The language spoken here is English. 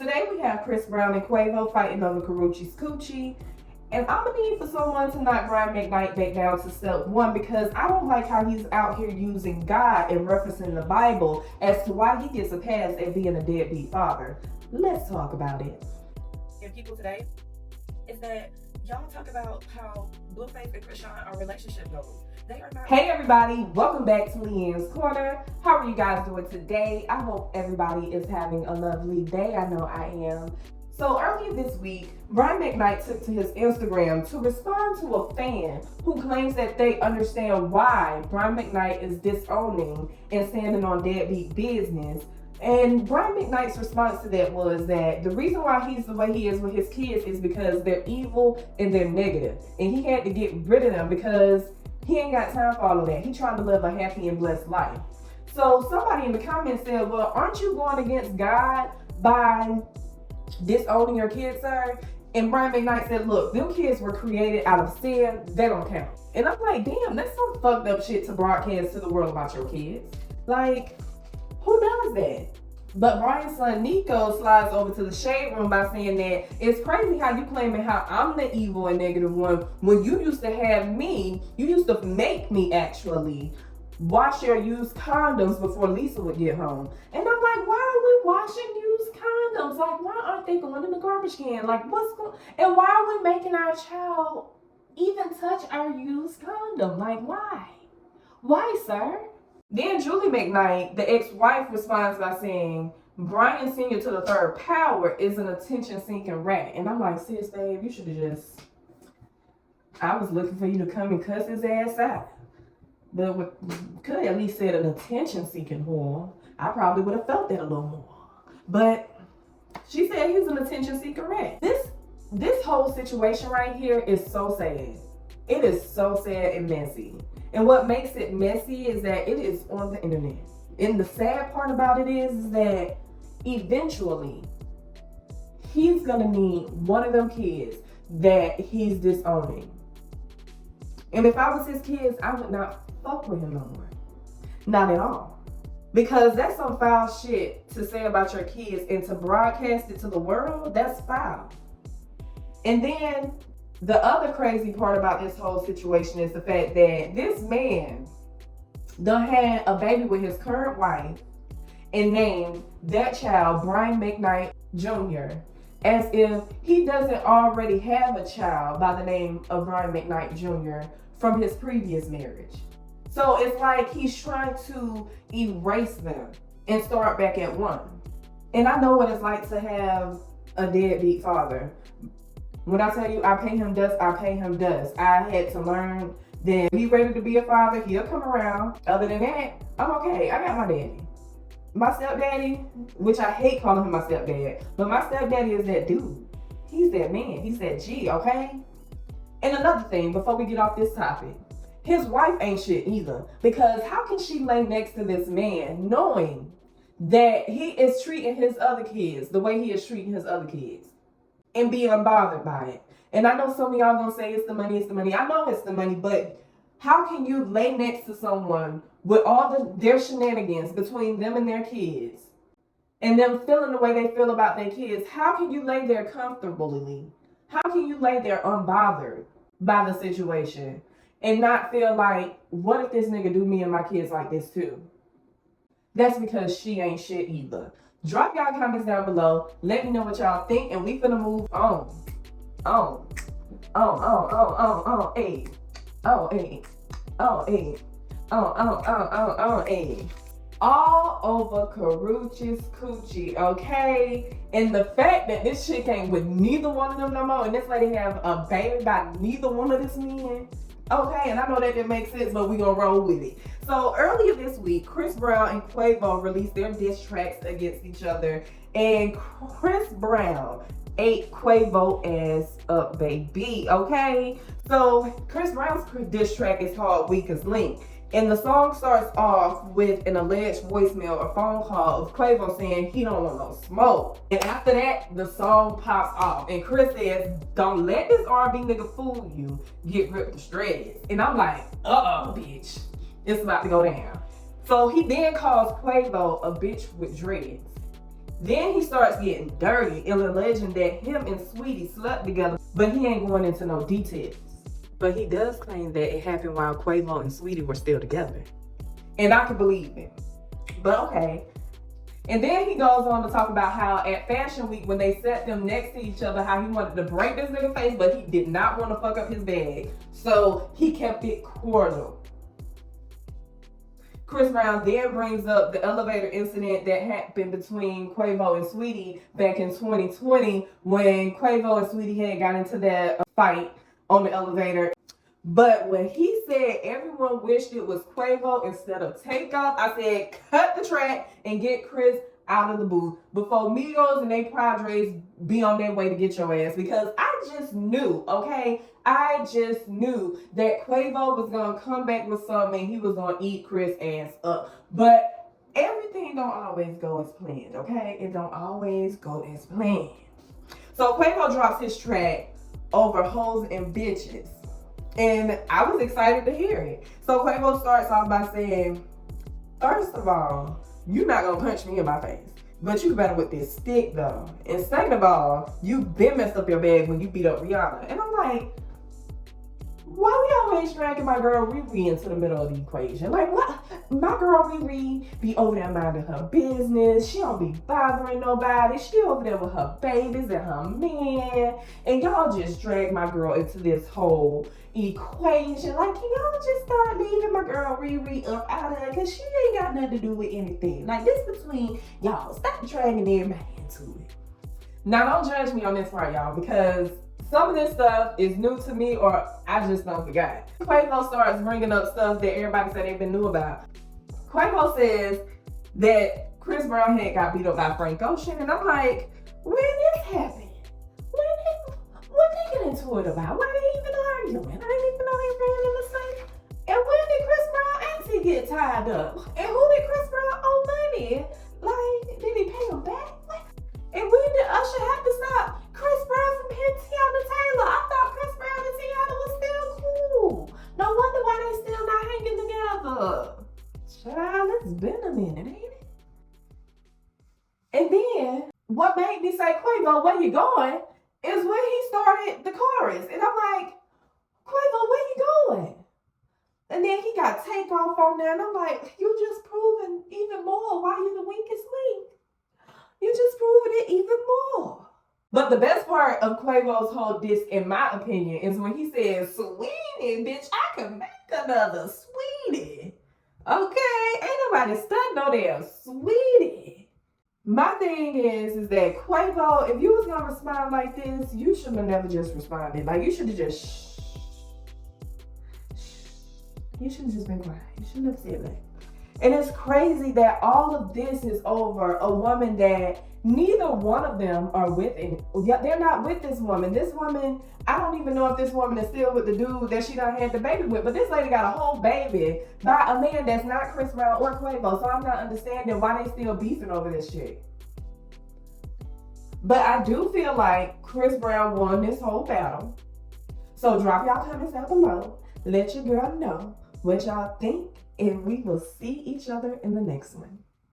Today we have Chris Brown and Quavo fighting over Karuchi's coochie. And I'm gonna need for someone to knock Brian McKnight back down to step one, because I don't like how he's out here using God and referencing the Bible as to why he gets a pass at being a deadbeat father. Let's talk about it. And people today is that y'all talk about how Blueface and Krishan are relationship goals. They are not. Hey everybody, welcome back to Leanne's Corner. How are you guys doing today? I hope everybody is having a lovely day. I know I am. So earlier this week, Brian McKnight took to his Instagram to respond to a fan who claims that they understand why Brian McKnight is disowning and standing on deadbeat business. And Brian McKnight's response to that was that the reason why he's the way he is with his kids is because they're evil and they're negative. And he had to get rid of them because he ain't got time for all of that. He's trying to live a happy and blessed life. So somebody in the comments said, well, aren't you going against God by disowning your kids, sir? And Brian McKnight said, look, them kids were created out of sin. They don't count. And I'm like, damn, that's some fucked up shit to broadcast to the world about your kids. Like, who does that? But Brian's son Nico slides over to the ShadeRoom by saying that it's crazy how you claiming how I'm the evil and negative one when you used to have me, you used to make me actually wash your used condoms before Lisa would get home. And I'm like, why are we washing used condoms? Like, why aren't they going in the garbage can? Like, what's going, and why are we making our child even touch our used condom? Like, why? Why, sir? Then Julie McKnight, the ex-wife, responds by saying, Brian Sr. to the third power is an attention-seeking rat. And I'm like, sis, babe, you should have just, I was looking for you to come and cuss his ass out. But could have at least said an attention-seeking whore. I probably would have felt that a little more. But she said he's an attention-seeking rat. This whole situation right here is so sad. It is so sad and messy. And what makes it messy is that it is on the internet. And the sad part about it is that eventually he's gonna need one of them kids that he's disowning. And if I was his kids, I would not fuck with him no more. Not at all. Because that's some foul shit to say about your kids, and to broadcast it to the world, that's foul. And then the other crazy part about this whole situation is the fact that this man done had a baby with his current wife and named that child Brian McKnight Jr. as if he doesn't already have a child by the name of Brian McKnight Jr. from his previous marriage. So it's like he's trying to erase them and start back at one. And I know what it's like to have a deadbeat father. When I tell you I pay him dust, I pay him dust. I had to learn that if he's ready to be a father, he'll come around. Other than that, I'm okay. I got my daddy. My stepdaddy, which I hate calling him my stepdad, but my stepdaddy is that dude. He's that man. He's that G, okay? And another thing, before we get off this topic, his wife ain't shit either. Because how can she lay next to this man knowing that he is treating his other kids the way he is treating his other kids and being unbothered by it? And I know some of y'all gonna say it's the money, it's the money. I know it's the money, but how can you lay next to someone with all their shenanigans between them and their kids and them feeling the way they feel about their kids? How can you lay there comfortably? How can you lay there unbothered by the situation and not feel like, what if this nigga do me and my kids like this too? That's because she ain't shit either. Drop y'all comments down below. Let me know what y'all think, and we finna move on. Hey. Hey. All over Karuchi's coochie, okay? And the fact that this chick ain't with neither one of them no more, and this lady have a baby by neither one of this men, okay? And I know that didn't make sense, but we gonna roll with it. So earlier this week, Chris Brown and Quavo released their diss tracks against each other, and Chris Brown ate Quavo ass up, baby, okay? So Chris Brown's diss track is called Weak as Link. And the song starts off with an alleged voicemail or phone call of Quavo saying he don't want no smoke. And after that, the song pops off. And Chris says, don't let this R&B nigga fool you. Get ripped to shreds. And I'm like, uh-oh, bitch. It's about to go down. So he then calls Quavo a bitch with dreads. Then he starts getting dirty and alleging that him and Sweetie slept together, but he ain't going into no details. But he does claim that it happened while Quavo and Sweetie were still together. And I can believe it. But okay. And then he goes on to talk about how at Fashion Week, when they sat them next to each other, how he wanted to break this nigga face, but he did not want to fuck up his bag. So he kept it cordial. Chris Brown then brings up the elevator incident that happened between Quavo and Sweetie back in 2020 when Quavo and Sweetie had got into that fight on the elevator. But when he said everyone wished it was Quavo instead of Takeoff, I said cut the track and get Chris out of the booth before Migos and they Padres be on their way to get your ass, because I just knew, okay? I just knew that Quavo was gonna come back with something and he was gonna eat Chris' ass up. But everything don't always go as planned, okay? It don't always go as planned. So Quavo drops his track over Hoes and Bitches. And I was excited to hear it. So Quavo starts off by saying, first of all, you're not gonna punch me in my face, but you better with this stick though. And second of all, you been messed up your bag when you beat up Rihanna. And I'm like, why we always dragging my girl Riri into the middle of the equation? Like, what? My girl Riri be over there minding her business. She don't be bothering nobody. She over there with her babies and her man. And y'all just drag my girl into this whole equation. Like, can y'all just start leaving my girl Riri up out of her? Because she ain't got nothing to do with anything. Like, this between y'all. Stop dragging everybody into it. Now, don't judge me on this part, y'all, because some of this stuff is new to me or I just don't forgot. Quavo starts bringing up stuff that everybody said they've been new about. Quavo says that Chris Brown had got beat up by Frank Ocean, and I'm like, when this happened? What they get into it about? Why they even arguing? I didn't even know they ran in the same. And when did Chris Brown actually get tied up? And who did Chris Brown owe money? Like, did he pay him back? And when did Usher have to stop Chris Brown from hitting Tiana Taylor? I thought Chris Brown and Tiana was still cool. No wonder why they still not hanging together. Child, it's been a minute, ain't it? And then, what made me say, Quavo, where you going? Is when he started the chorus. And I'm like, Quavo, where you going? And then he got Takeoff on there. And I'm like, you just proving even more why you the weakest link. You just proving it even more. But the best part of Quavo's whole disc, in my opinion, is when he says, Sweetie, bitch, I can make another Sweetie. Okay? Ain't nobody studying no damn Sweetie. My thing is that Quavo, if you was gonna respond like this, you should have never just responded. Like, you should have just shh. You should have just been quiet. You shouldn't have said that. And it's crazy that all of this is over a woman that neither one of them are with. They're not with this woman. This woman, I don't even know if this woman is still with the dude that she done had the baby with, but this lady got a whole baby by a man that's not Chris Brown or Quavo. So I'm not understanding why they still beefing over this shit. But I do feel like Chris Brown won this whole battle. So drop y'all comments down below. Let your girl know what y'all think. And we will see each other in the next one.